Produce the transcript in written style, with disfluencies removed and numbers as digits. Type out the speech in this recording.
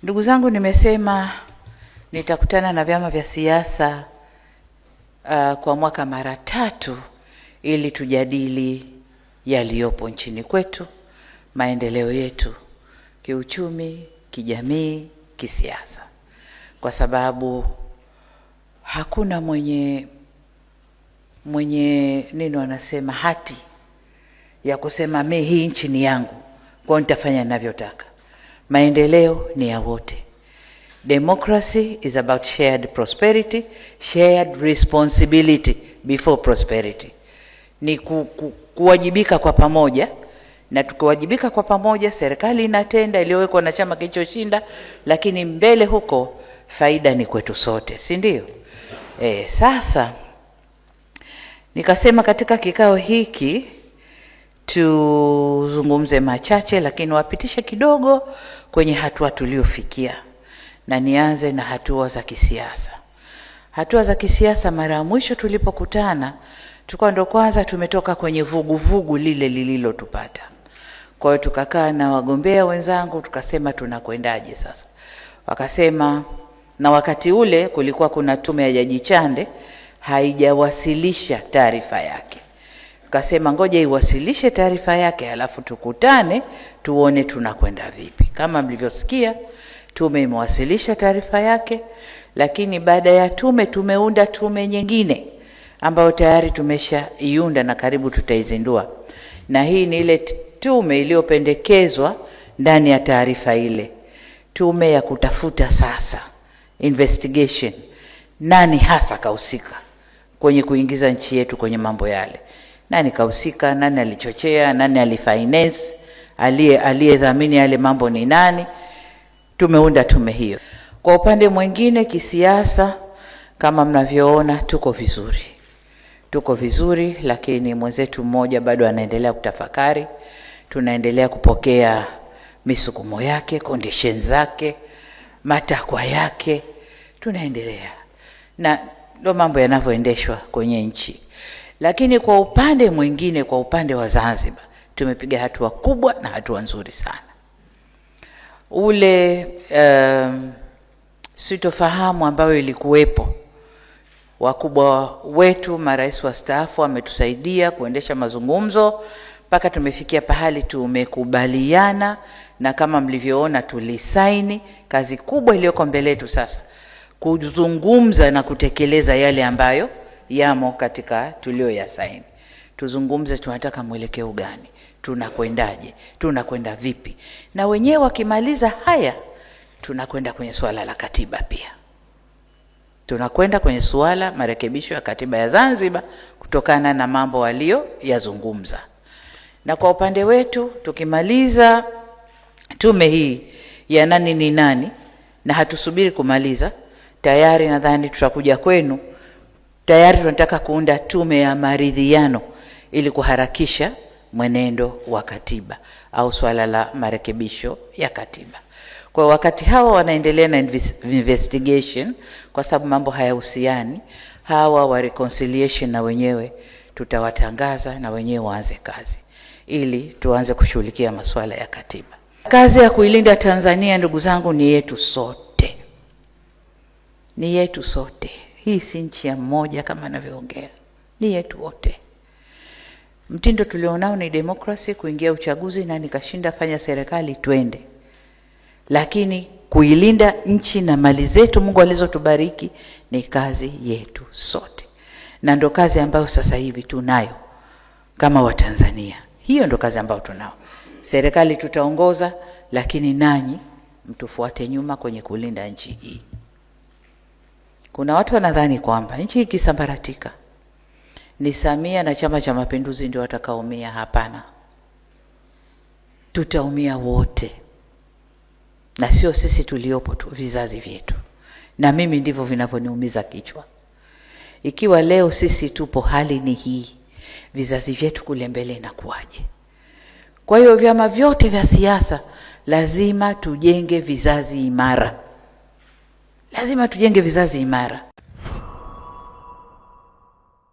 Ndugu zangu, nimesema nitakutana na vyama vya siasa kwa mwaka mara 3 ili tujadili yaliyopo nchini kwetu, maendeleo yetu kiuchumi, kijamii, kisiasa. Kwa sababu hakuna mwenye nini wanasema hati ya kusema hii nchi ni yangu, kwa nitafanya ninavyotaka. Maendeleo ni ya wote. Democracy is about shared prosperity, shared responsibility before prosperity. Ni kuwajibika kwa pamoja, na tukiwajibika kwa pamoja serikali inatenda iliyowekwa na chama kilichoshinda, lakini mbele huko faida ni kwetu sote, si ndio? Sasa nikasema katika kikao hiki tuzungumze machache, lakini wapitishe kidogo kwenye hatua tuliofikia, na nianze na hatua za kisiasa. Hatua za kisiasa, mara ya mwisho tulipokutana tulikuwa ndo kwanza tumetoka kwenye vuguvugu lile lililotupata. Kwa hiyo tukakaa na wagombea wenzangu tukasema tunakwendaje sasa. Wakasema, na wakati ule kulikuwa kuna tume ya Jaji Chande haijawasilisha taarifa yake. Tukasema ngoja iwasilishe taarifa yake, alafu tukutane tuone tunakwenda vipi. Kama mlivyosikia, tume imewasilisha taarifa yake, lakini baada ya tume tumeunda tume nyingine ambayo tayari tumeshaiunda na karibu tutaizindua. Na hii ni ile tume iliyopendekezwa ndani ya taarifa ile. Tume ya kutafuta sasa investigation, nani hasa kahusika kwenye kuingiza nchi yetu kwenye mambo yale. Nani kahusika, nani alichochea, nani alifinance, aliyedhamini yale mambo ni nani. Tumeunda tume hiyo. Kwa upande mwingine kisiasa, kama mnavyoona tuko vizuri, lakini mwenzetu mmoja bado anaendelea kutafakari. Tunaendelea kupokea misukumo yake, conditions zake, matakwa yake, tunaendelea. Na ndio mambo yanavyoendeshwa kwenye nchi. Lakini kwa upande mwingine, kwa upande wa Zanzibar, tumepiga hatua kubwa na hatua nzuri sana. Ule sitofahamu ambayo ilikuwepo, wakubwa wetu, marais wastaafu wametusaidia kuendesha mazungumzo mpaka tumefikia pahali tumekubaliana, na kama mlivyoona tulisaini. Kazi kubwa iliyoko mbele yetu sasa kuzungumza na kutekeleza yale ambayo yamo katika tulioyasaini. Tuzungumze tunataka mwelekeo gani, tunakwendaje, tunakwenda vipi, na wenyewe wakimaliza haya tunakwenda kwenye suala la katiba pia. Tunakwenda kwenye suala marekebisho ya katiba ya Zanzibar kutokana na mambo walioyazungumza. Na kwa upande wetu tukimaliza tume hii ya nani ni nani, na hatusubiri kumaliza, tayari nadhani tutakuja kwenu. Tayari tunataka kuunda tume ya maridhiano ili kuharakisha mwenendo wa katiba au swala la marekebisho ya katiba. Kwa wakati hawa wanaendelea na investigation, kwa sababu mambo hayahusiani, hawa wa reconciliation na wenyewe tutawatangaza na wenyewe waanze kazi ili tuanze kushughulikia masuala ya katiba. Kazi ya kuilinda Tanzania, ndugu zangu, ni yetu sote. Ni yetu sote. Hii si nchi ya mmoja kama anavyoongea. Ni yetu wote. Mtindo tulionao ni demokrasi, kuingia uchaguzi na nikashinda, fanya serikali twende. Lakini kuilinda nchi na mali zetu Mungu alizotubariki ni kazi yetu sote. Na ndo kazi ambayo sasa hivi tunayo kama Watanzania. Hiyo ndo kazi ambayo tunao. Serikali tutaongoza, lakini nanyi mtufuate nyuma kwenye kulinda nchi hii. Kuna watu wanadhani kwamba nchi hii ikisambaratika ni Samia na Chama cha Mapinduzi ndio watakaoumia. Hapana. Tutaumia wote. Na sio sisi tuliopo tu, vizazi vyetu. Na mimi ndivyo vinavyoniumiza kichwa. Ikiwa leo sisi tupo hali ni hii, vizazi vyetu kule mbele inakuwaje? Kwa hiyo vyama vyote vya siasa lazima tujenge vizazi imara. Lazima tujenge vizazi imara.